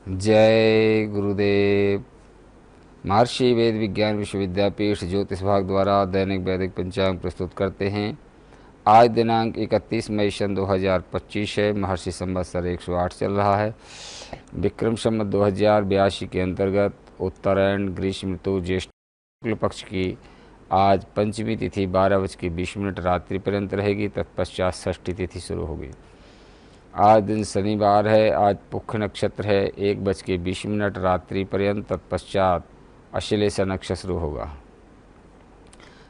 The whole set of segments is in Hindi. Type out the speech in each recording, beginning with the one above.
जय गुरुदेव। महर्षि वेद विज्ञान विश्वविद्यापीठ ज्योतिष विभाग द्वारा दैनिक वैदिक पंचांग प्रस्तुत करते हैं। आज दिनांक 31 मई सन 2025 है। महर्षि संवत्सर 108 चल रहा है। विक्रम संवत 2082 के अंतर्गत उत्तरायण ग्रीष्म ऋतु ज्येष्ठ शुक्ल पक्ष की आज पंचमी तिथि 12:20 रात्रि पर्यंत रहेगी। तत्पश्चात षष्ठी तिथि शुरू होगी। आज दिन शनिवार है। आज पुख्य नक्षत्र है 1:20 रात्रि पर्यंत। तत्पश्चात अश्लेषा नक्षत्र शुरू होगा।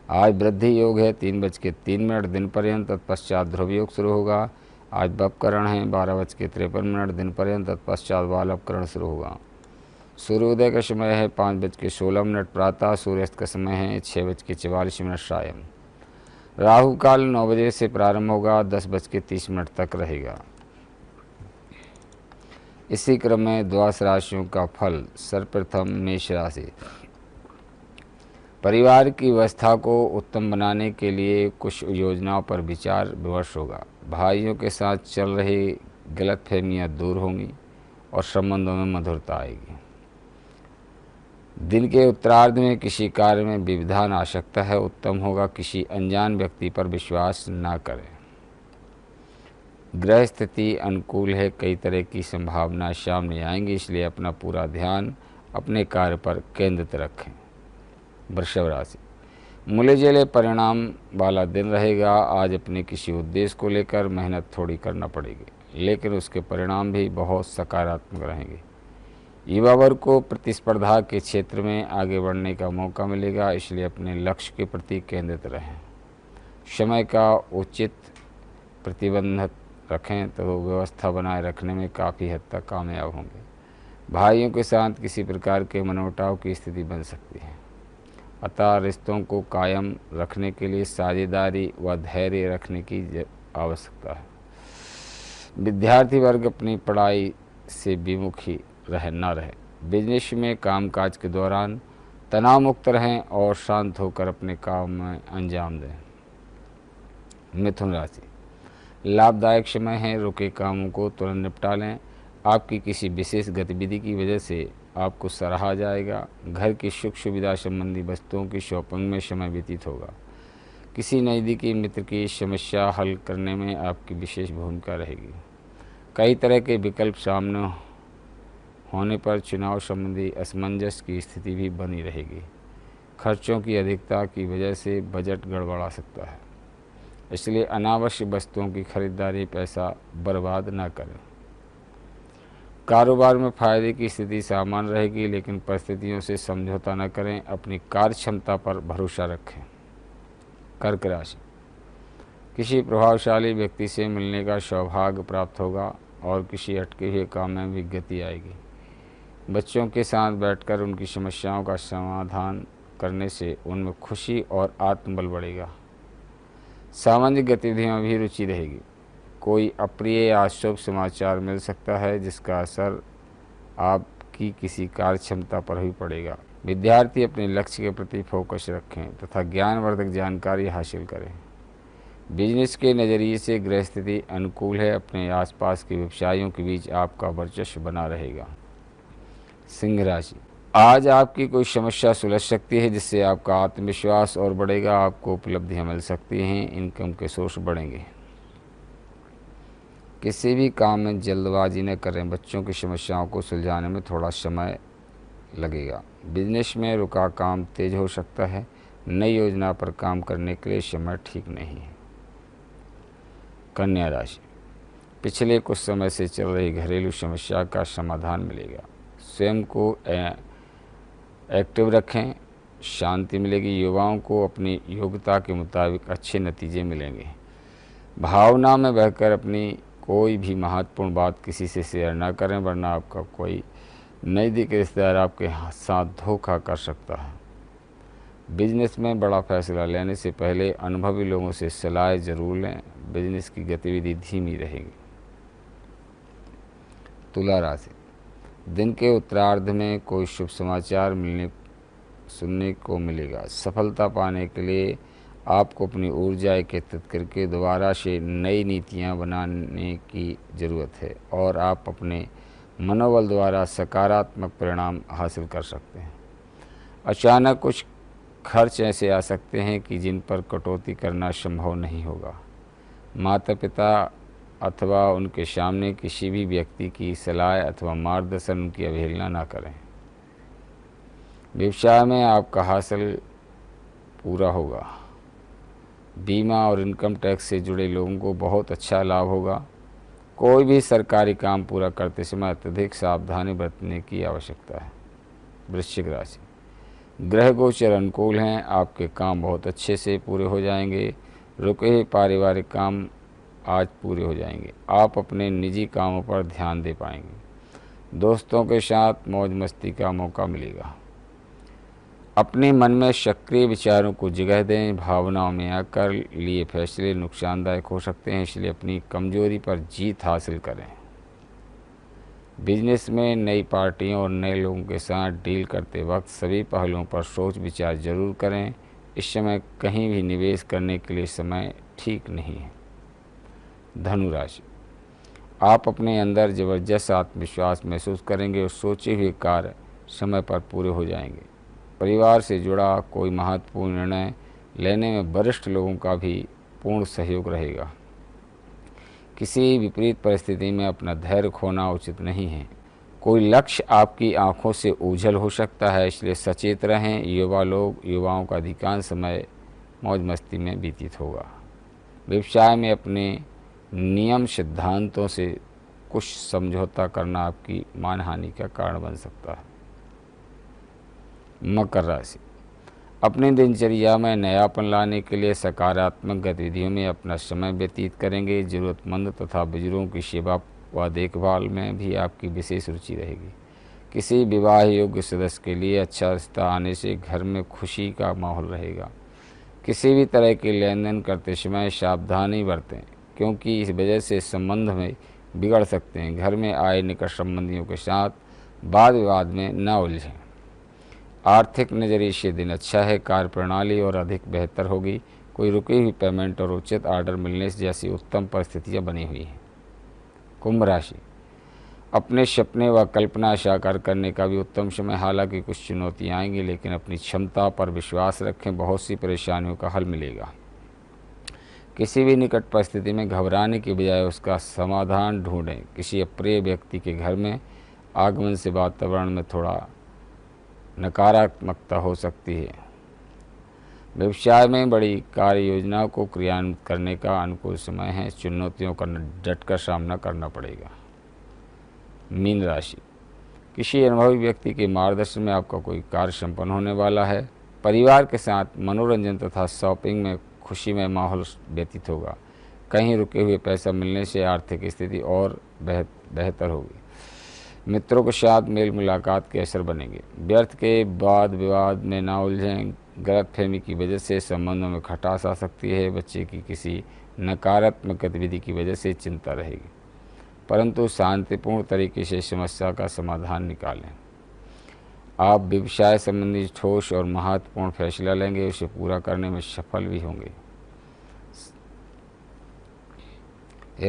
आज वृद्धि योग है 3:03 दिन पर्यंत। तत्पश्चात ध्रुव योग शुरू होगा। आज बपकरण है 12:53 दिन पर्यंत। तत्पश्चात वालवकरण शुरू होगा। सूर्योदय का समय है 5:16 प्रातः। सूर्यास्त का समय है 6:44 सायं। राहु काल 9 बजे से प्रारंभ होगा, 10:30 तक रहेगा। इसी क्रम में द्वादश राशियों का फल। सर्वप्रथम मेष राशि। परिवार की व्यवस्था को उत्तम बनाने के लिए कुछ योजनाओं पर विचार विमर्श होगा। भाइयों के साथ चल रही गलतफहमियां दूर होंगी और संबंधों में मधुरता आएगी। दिन के उत्तरार्ध में किसी कार्य में विविधान आ सकता है। उत्तम होगा किसी अनजान व्यक्ति पर विश्वास न करें। ग्रह स्थिति अनुकूल है। कई तरह की संभावनाएं सामने आएंगी, इसलिए अपना पूरा ध्यान अपने कार्य पर केंद्रित रखें। वृषभ राशि। मिले जुले परिणाम वाला दिन रहेगा। आज अपने किसी उद्देश्य को लेकर मेहनत थोड़ी करना पड़ेगी, लेकिन उसके परिणाम भी बहुत सकारात्मक रहेंगे। युवा वर्ग को प्रतिस्पर्धा के क्षेत्र में आगे बढ़ने का मौका मिलेगा, इसलिए अपने लक्ष्य के प्रति केंद्रित रहें। समय का उचित प्रतिबंध रखें तो व्यवस्था बनाए रखने में काफ़ी हद तक कामयाब होंगे। भाइयों के साथ किसी प्रकार के मनमुटाव की स्थिति बन सकती है, अतः रिश्तों को कायम रखने के लिए साझेदारी व धैर्य रखने की आवश्यकता है। विद्यार्थी वर्ग अपनी पढ़ाई से विमुखी न रहे। बिजनेस में कामकाज के दौरान तनाव मुक्त रहें और शांत होकर अपने काम में अंजाम दें। मिथुन राशि। लाभदायक समय है। रुके कामों को तुरंत निपटा लें। आपकी किसी विशेष गतिविधि की वजह से आपको सराहा जाएगा। घर की सुख सुविधा संबंधी वस्तुओं की शॉपिंग में समय व्यतीत होगा। किसी नज़दीकी मित्र की समस्या हल करने में आपकी विशेष भूमिका रहेगी। कई तरह के विकल्प सामने होने पर चुनाव संबंधी असमंजस की स्थिति भी बनी रहेगी। खर्चों की अधिकता की वजह से बजट गड़बड़ा सकता है, इसलिए अनावश्यक वस्तुओं की खरीदारी पैसा बर्बाद न करें। कारोबार में फायदे की स्थिति सामान्य रहेगी, लेकिन परिस्थितियों से समझौता न करें। अपनी कार्य क्षमता पर भरोसा रखें। कर्क राशि। किसी प्रभावशाली व्यक्ति से मिलने का सौभाग्य प्राप्त होगा और किसी अटके हुए काम में भी गति आएगी। बच्चों के साथ बैठकर उनकी समस्याओं का समाधान करने से उनमें खुशी और आत्मबल बढ़ेगा। सामाजिक गतिविधियों में भी रुचि रहेगी। कोई अप्रिय या शुभ समाचार मिल सकता है, जिसका असर आपकी किसी कार्य क्षमता पर भी पड़ेगा। विद्यार्थी अपने लक्ष्य के प्रति फोकस रखें तथा ज्ञानवर्धक जानकारी हासिल करें। बिजनेस के नज़रिए से ग्रह स्थिति अनुकूल है। अपने आसपास के व्यवसायियों के बीच आपका वर्चस्व बना रहेगा। सिंह राशि। आज आपकी कोई समस्या सुलझ सकती है, जिससे आपका आत्मविश्वास और बढ़ेगा। आपको उपलब्धियां मिल सकती हैं। इनकम के सोर्स बढ़ेंगे। किसी भी काम में जल्दबाजी न करें। बच्चों की समस्याओं को सुलझाने में थोड़ा समय लगेगा। बिजनेस में रुका काम तेज हो सकता है। नई योजना पर काम करने के लिए समय ठीक नहीं है। कन्या राशि। पिछले कुछ समय से चल रही घरेलू समस्या का समाधान मिलेगा। स्वयं को एक्टिव रखें, शांति मिलेगी। युवाओं को अपनी योग्यता के मुताबिक अच्छे नतीजे मिलेंगे। भावना में बहकर अपनी कोई भी महत्वपूर्ण बात किसी से शेयर न करें, वरना आपका कोई नज़दीकी रिश्तेदार आपके साथ धोखा कर सकता है। बिजनेस में बड़ा फैसला लेने से पहले अनुभवी लोगों से सलाह जरूर लें। बिजनेस की गतिविधि धीमी रहेगी। तुला राशि। दिन के उत्तरार्ध में कोई शुभ समाचार सुनने को मिलेगा। सफलता पाने के लिए आपको अपनी ऊर्जा एकत्रित करके दोबारा से नई नीतियां बनाने की ज़रूरत है और आप अपने मनोबल द्वारा सकारात्मक परिणाम हासिल कर सकते हैं। अचानक कुछ खर्च ऐसे आ सकते हैं कि जिन पर कटौती करना संभव नहीं होगा। माता पिता अथवा उनके सामने किसी भी व्यक्ति की सलाह अथवा मार्गदर्शन उनकी अवहेलना न करें। व्यवसाय में आपका हासिल पूरा होगा। बीमा और इनकम टैक्स से जुड़े लोगों को बहुत अच्छा लाभ होगा। कोई भी सरकारी काम पूरा करते समय अत्यधिक सावधानी बरतने की आवश्यकता है। वृश्चिक राशि, ग्रह गोचर अनुकूल हैं, आपके काम बहुत अच्छे से पूरे हो जाएंगे। रुके हुए पारिवारिक काम आज पूरे हो जाएंगे। आप अपने निजी कामों पर ध्यान दे पाएंगे। दोस्तों के साथ मौज मस्ती का मौका मिलेगा। अपने मन में सक्रिय विचारों को जगह दें। भावनाओं में आकर लिए फैसले नुकसानदायक हो सकते हैं, इसलिए अपनी कमजोरी पर जीत हासिल करें। बिजनेस में नई पार्टियों और नए लोगों के साथ डील करते वक्त सभी पहलुओं पर सोच विचार जरूर करें। इस समय कहीं भी निवेश करने के लिए समय ठीक नहीं है। धनु राशि, आप अपने अंदर जबरदस्त आत्मविश्वास महसूस करेंगे और सोचे हुए कार्य समय पर पूरे हो जाएंगे। परिवार से जुड़ा कोई महत्वपूर्ण निर्णय लेने में वरिष्ठ लोगों का भी पूर्ण सहयोग रहेगा। किसी विपरीत परिस्थिति में अपना धैर्य खोना उचित नहीं है। कोई लक्ष्य आपकी आंखों से ओझल हो सकता है, इसलिए सचेत रहें। युवाओं का अधिकांश समय मौज मस्ती में व्यतीत होगा। व्यवसाय में अपने नियम सिद्धांतों से कुछ समझौता करना आपकी मानहानि का कारण बन सकता है। मकर राशि, अपनी दिनचर्या में नयापन लाने के लिए सकारात्मक गतिविधियों में अपना समय व्यतीत करेंगे। ज़रूरतमंद तथा बुजुर्गों की सेवा व देखभाल में भी आपकी विशेष रुचि रहेगी। किसी विवाह योग्य सदस्य के लिए अच्छा रिश्ता आने से घर में खुशी का माहौल रहेगा। किसी भी तरह के लेन देन करते समय सावधानी बरतें, क्योंकि इस वजह से संबंध में बिगड़ सकते हैं। घर में आए निकट संबंधियों के साथ वाद विवाद में न उलझें। आर्थिक नज़रिए से दिन अच्छा है। कार्य प्रणाली और अधिक बेहतर होगी। कोई रुकी हुई पेमेंट और उचित ऑर्डर मिलने जैसी उत्तम परिस्थितियां बनी हुई हैं। कुंभ राशि, अपने सपने व कल्पना साकार करने का भी उत्तम समय। हालांकि कुछ चुनौतियां आएंगी, लेकिन अपनी क्षमता पर विश्वास रखें। बहुत सी परेशानियों का हल मिलेगा। किसी भी निकट परिस्थिति में घबराने की बजाय उसका समाधान ढूंढें। किसी अप्रिय व्यक्ति के घर में आगमन से वातावरण में थोड़ा नकारात्मकता हो सकती है। व्यवसाय में बड़ी कार्य योजनाओं को क्रियान्वित करने का अनुकूल समय है। चुनौतियों का डटकर सामना करना पड़ेगा। मीन राशि, किसी अनुभवी व्यक्ति के मार्गदर्शन में आपका कोई कार्य संपन्न होने वाला है। परिवार के साथ मनोरंजन तथा शॉपिंग में खुशी में माहौल व्यतीत होगा। कहीं रुके हुए पैसा मिलने से आर्थिक स्थिति और बेहतर होगी। मित्रों के साथ मेल मुलाकात के अवसर बनेंगे। व्यर्थ के वाद विवाद में ना उलझें। गलतफहमी की वजह से संबंधों में खटास आ सकती है। बच्चे की किसी नकारात्मक गतिविधि की वजह से चिंता रहेगी, परंतु शांतिपूर्ण तरीके से समस्या का समाधान निकालें। आप व्यवसाय संबंधी ठोस और महत्वपूर्ण फैसला लेंगे, उसे पूरा करने में सफल भी होंगे।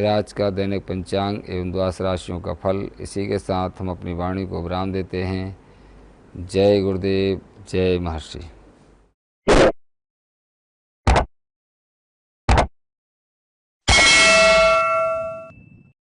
आज का दैनिक पंचांग एवं द्वादश राशियों का फल। इसी के साथ हम अपनी वाणी को विराम देते हैं। जय गुरुदेव, जय महर्षि।